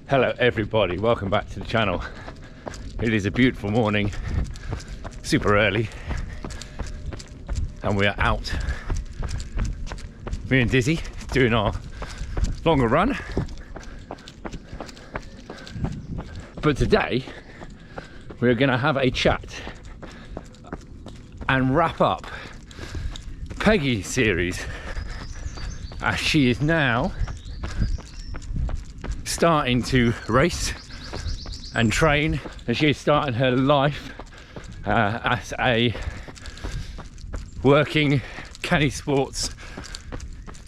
Hello everybody, welcome back to the channel. It is a beautiful morning, super early, and we are out, me and Dizzy, doing our longer run. But today we're going to have a chat and wrap up Peggy's series, as she is now starting to race and train, and she is starting her life as a working CaniX sports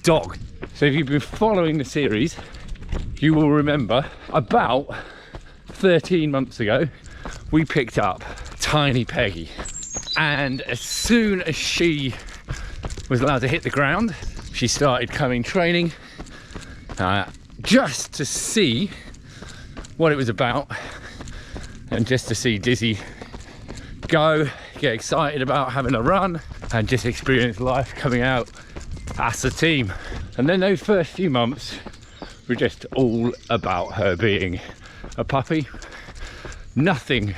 dog. So if you've been following the series, you will remember about 13 months ago we picked up tiny Peggy, and as soon as she was allowed to hit the ground, she started coming training just to see what it was about, and just to see Dizzy go, get excited about having a run, and just experience life coming out as a team. And then those first few months were just all about her being a puppy. Nothing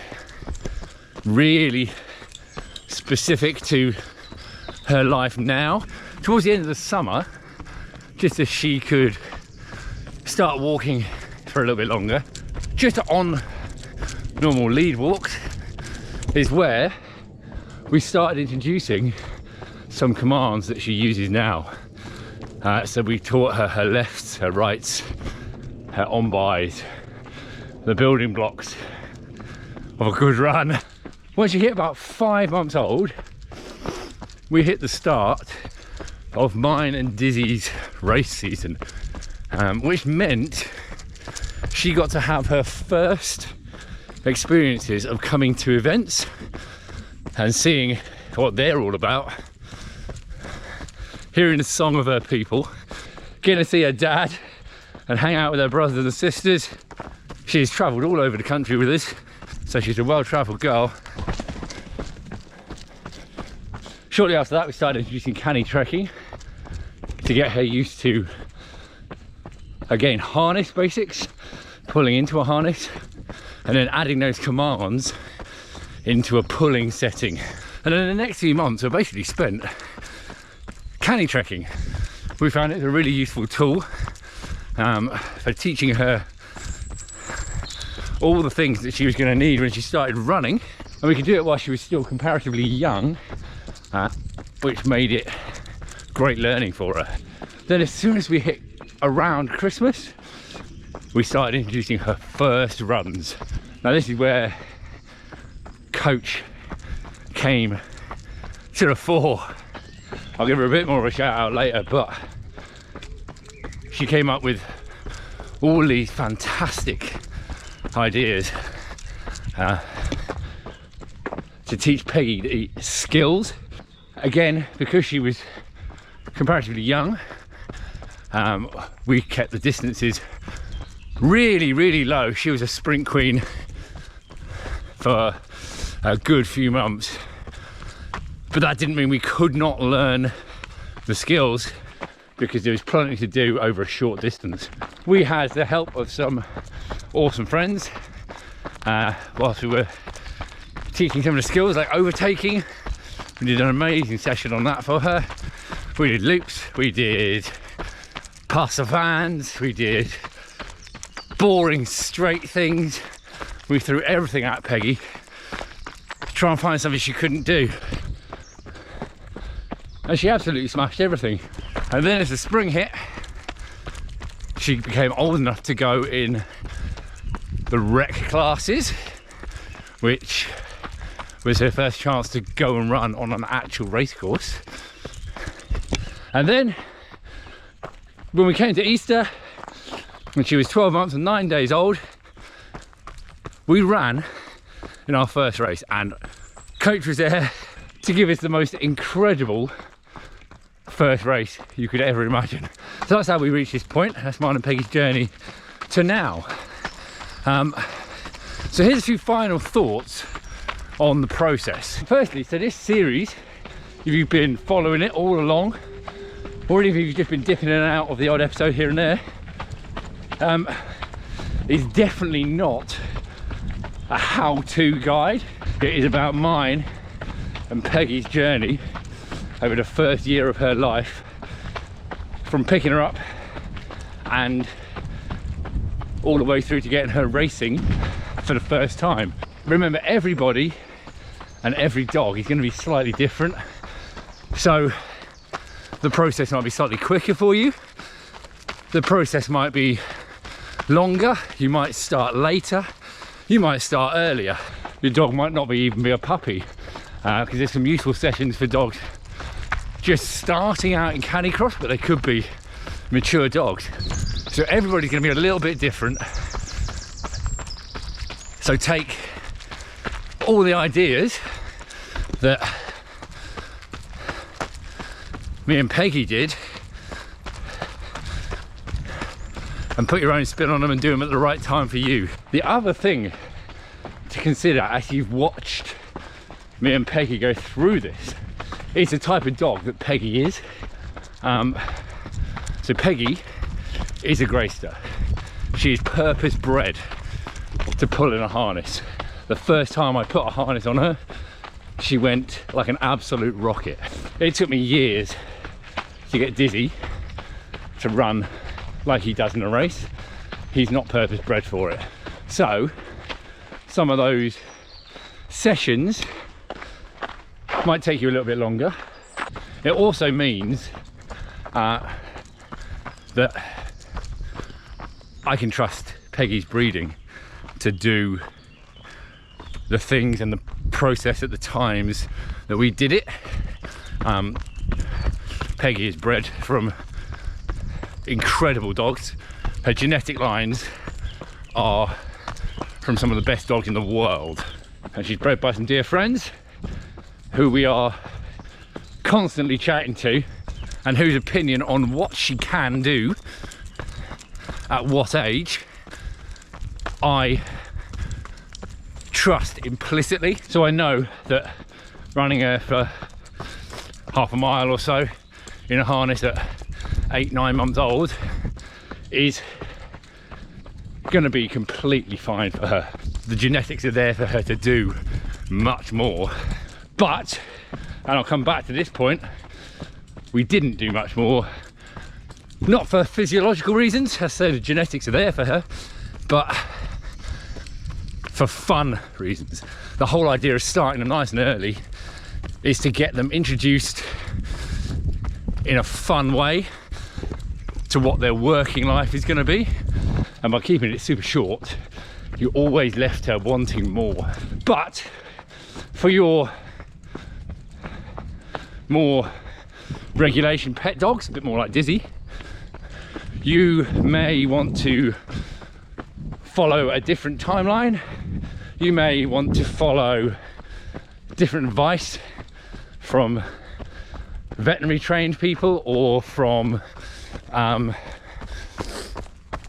really specific to her life now. Towards the end of the summer, just as she could start walking for a little bit longer, just on normal lead walks, is where we started introducing some commands that she uses now. So we taught her her lefts, her rights, her on-bys, the building blocks of a good run. When she hit about 5 months old, we hit the start of mine and Dizzy's race season, which meant she got to have her first experiences of coming to events and seeing what they're all about, hearing the song of her people, getting to see her dad and hang out with her brothers and sisters. She's travelled all over the country with us, so she's a well-travelled girl. Shortly after that, we started introducing canny trekking to get her used to, again, harness basics, pulling into a harness, and then adding those commands into a pulling setting. And then the next few months are basically spent canny trekking. We found it a really useful tool for teaching her all the things that she was going to need when she started running, and we could do it while she was still comparatively young, which made it great learning for her. Then as soon as we hit around Christmas, we started introducing her first runs. Now this is where Coach came to the fore. I'll give her a bit more of a shout out later, but she came up with all these fantastic ideas to teach Peggy the skills. Again, because she was comparatively young, we kept the distances really low. She was a sprint queen for a good few months, but that didn't mean we could not learn the skills, because there was plenty to do over a short distance. We had the help of some awesome friends whilst we were teaching some of the skills, like overtaking. We did an amazing session on that for her. We did loops, we did pass the vans, we did boring straight things. We threw everything at Peggy to try and find something she couldn't do, and she absolutely smashed everything. And then as the spring hit, she became old enough to go in the rec classes, which was her first chance to go and run on an actual race course. And then when we came to Easter, when she was 12 months and 9 days old, we ran in our first race, and Coach was there to give us the most incredible first race you could ever imagine. So that's how we reached this point. That's mine and Peggy's journey to now. So here's a few final thoughts on the process. Firstly, so this series, if you've been following it all along, or if you've just been dipping in and out of the odd episode here and there, is definitely not a how-to guide. It is about mine and Peggy's journey over the first year of her life, from picking her up and all the way through to getting her racing for the first time. Remember, everybody and every dog is going to be slightly different, so the process might be slightly quicker for you, the process might be longer, you might start later, you might start earlier. Your dog might not even be a puppy, because there's some useful sessions for dogs just starting out in Canicross, but they could be mature dogs. So everybody's going to be a little bit different. So take all the ideas that me and Peggy did and put your own spin on them and do them at the right time for you. The other thing to consider as you've watched me and Peggy go through this is the type of dog that Peggy is. So Peggy is a greyster. She is purpose bred to pull in a harness. The first time I put a harness on her, she went like an absolute rocket. It took me years to get Dizzy to run like he does in a race. He's not purpose bred for it. So some of those sessions might take you a little bit longer. It also means that I can trust Peggy's breeding to do the things and the process at the times that we did it. Peggy is bred from incredible dogs. Her genetic lines are from some of the best dogs in the world, and she's bred by some dear friends who we are constantly chatting to, and whose opinion on what she can do at what age I trust implicitly. So I know that running her for half a mile or so in a harness at 8-9 months old is going to be completely fine for her. The genetics are there for her to do much more, but, and I'll come back to this point, we didn't do much more, not for physiological reasons, I say the genetics are there for her, but for fun reasons. The whole idea of starting them nice and early is to get them introduced in a fun way to what their working life is going to be, and by keeping it super short, you always left her wanting more. But for your more regulation pet dogs, a bit more like Dizzy, you may want to follow a different timeline. You may want to follow different advice from veterinary trained people or from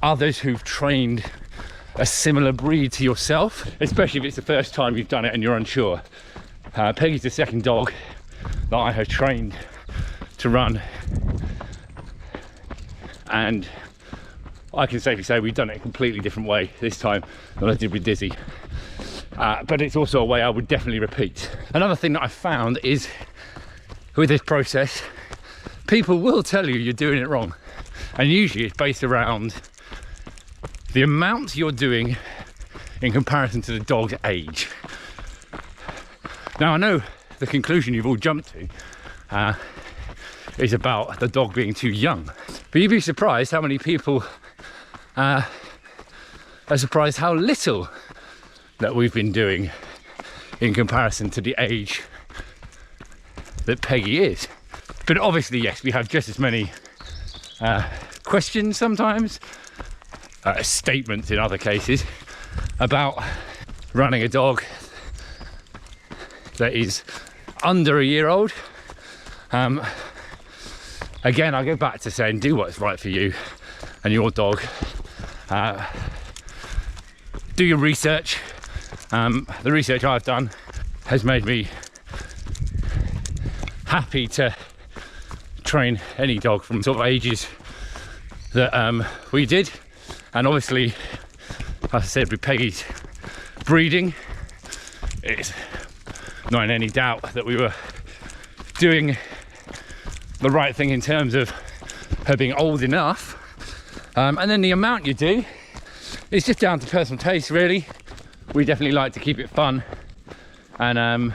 others who've trained a similar breed to yourself, especially if it's the first time you've done it and you're unsure. Peggy's the second dog that I have trained to run, and I can safely say we've done it a completely different way this time than I did with Dizzy. But it's also a way I would definitely repeat. Another thing that I found is with this process, people will tell you you're doing it wrong, and usually it's based around the amount you're doing in comparison to the dog's age. Now I know the conclusion you've all jumped to is about the dog being too young, but you'd be surprised how many people are surprised how little that we've been doing in comparison to the age that Peggy is. But obviously, yes, we have just as many questions sometimes, statements in other cases, about running a dog that is under a year old. Again, I go back to saying do what's right for you and your dog. Do your research. The research I've done has made me happy to train any dog from sort of ages that we did, and obviously As I said, with Peggy's breeding, it's not in any doubt that we were doing the right thing in terms of her being old enough. And then the amount you do is just down to personal taste, really. We definitely like to keep it fun and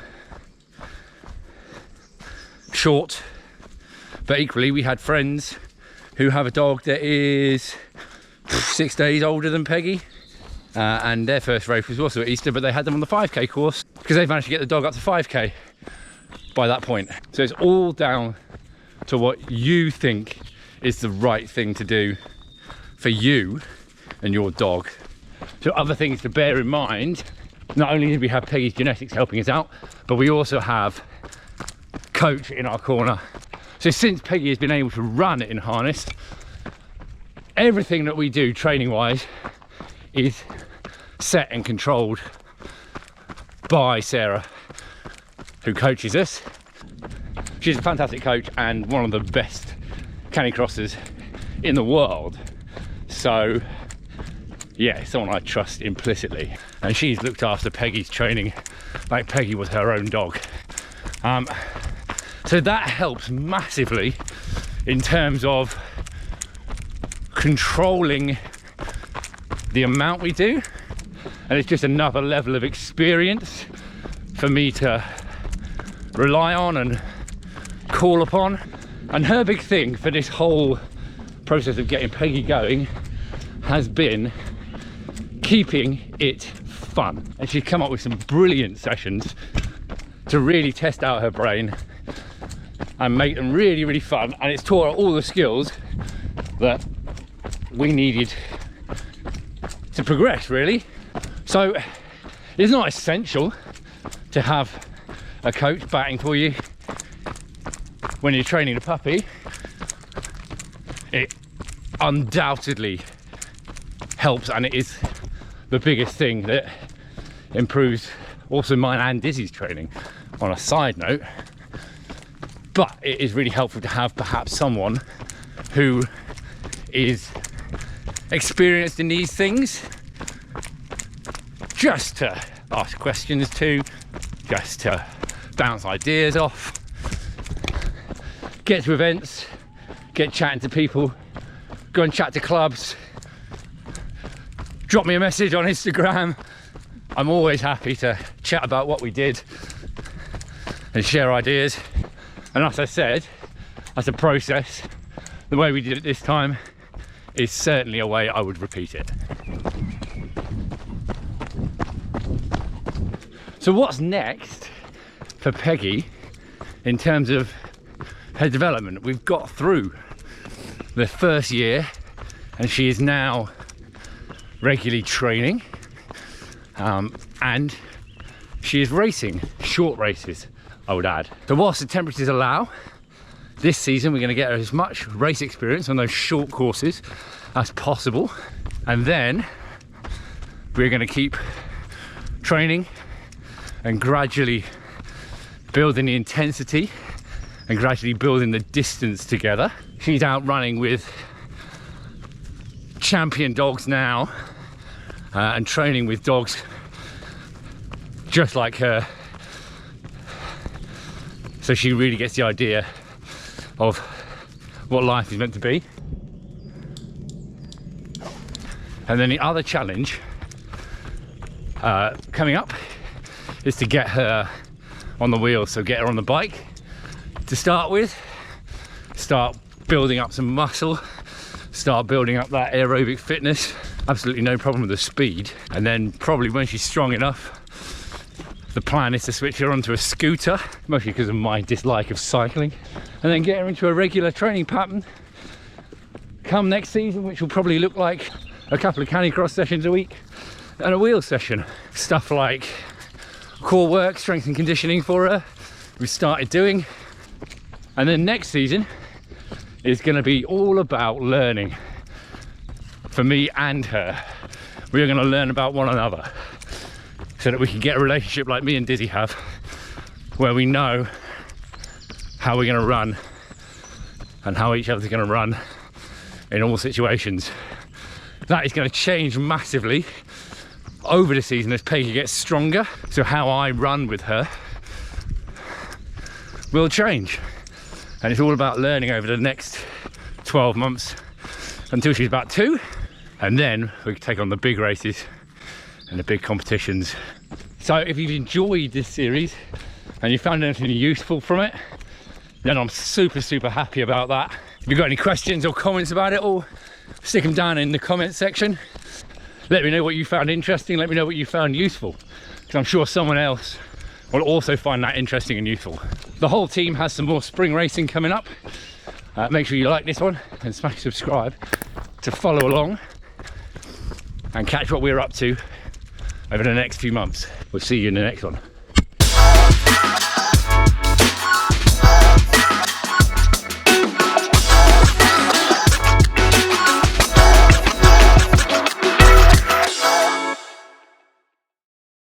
short, but equally we had friends who have a dog that is 6 days older than Peggy, and their first race was also at Easter, but they had them on the 5k course because they managed to get the dog up to 5k by that point. So it's all down to what you think is the right thing to do for you and your dog. So other things to bear in mind, not only did we have Peggy's genetics helping us out, but we also have coach in our corner. So since Peggy has been able to run in harness, everything that we do training wise is set and controlled by Sarah, who coaches us. She's a fantastic coach and one of the best canicrossers in the world. So yeah, someone I trust implicitly, and she's looked after Peggy's training like Peggy was her own dog. So that helps massively in terms of controlling the amount we do, and it's just another level of experience for me to rely on and call upon. And her big thing for this whole process of getting Peggy going has been keeping it fun, and she's come up with some brilliant sessions to really test out her brain and make them really, really fun, and it's taught her all the skills that we needed to progress, really. So it's not essential to have a coach batting for you when you're training the puppy. It undoubtedly helps, and it is the biggest thing that improves also mine and Dizzy's training on a side note. But it is really helpful to have perhaps someone who is experienced in these things, just to ask questions to, just to bounce ideas off, get to events, get chatting to people, go and chat to clubs, drop me a message on Instagram. I'm always happy to chat about what we did and share ideas. And as I said, as a process, the way we did it this time is certainly a way I would repeat it. So what's next for Peggy in terms of her development? We've got through the first year and she is now regularly training, and she is racing short races, I would add. So whilst the temperatures allow, this season we're going to get her as much race experience on those short courses as possible, and then we're going to keep training and gradually building the intensity and gradually building the distance together. She's out running with champion dogs now, and training with dogs just like her, so she really gets the idea of what life is meant to be. And then the other challenge coming up is to get her on the wheel, so get her on the bike to start with, start building up some muscle, start building up that aerobic fitness. Absolutely no problem with the speed. And then probably when she's strong enough, the plan is to switch her onto a scooter, mostly because of my dislike of cycling, and then get her into a regular training pattern come next season, which will probably look like a couple of canicross sessions a week and a wheel session. Stuff like core work, strength and conditioning for her, we started doing. And then next season is going to be all about learning for me and her. We are going to learn about one another so that we can get a relationship like me and Dizzy have, where we know how we're going to run and how each other's going to run in all situations. That is going to change massively over the season as Peggy gets stronger. So how I run with her will change. And it's all about learning over the next 12 months until she's about 2. And then we can take on the big races and the big competitions. So if you've enjoyed this series and you found anything useful from it, then I'm super, super happy about that. If you've got any questions or comments about it all, stick them down in the comments section. Let me know what you found interesting. Let me know what you found useful, because I'm sure someone else will also find that interesting and useful. The whole team has some more spring racing coming up. Make sure you like this one and smash subscribe to follow along and catch what we're up to over the next few months. We'll see you in the next one.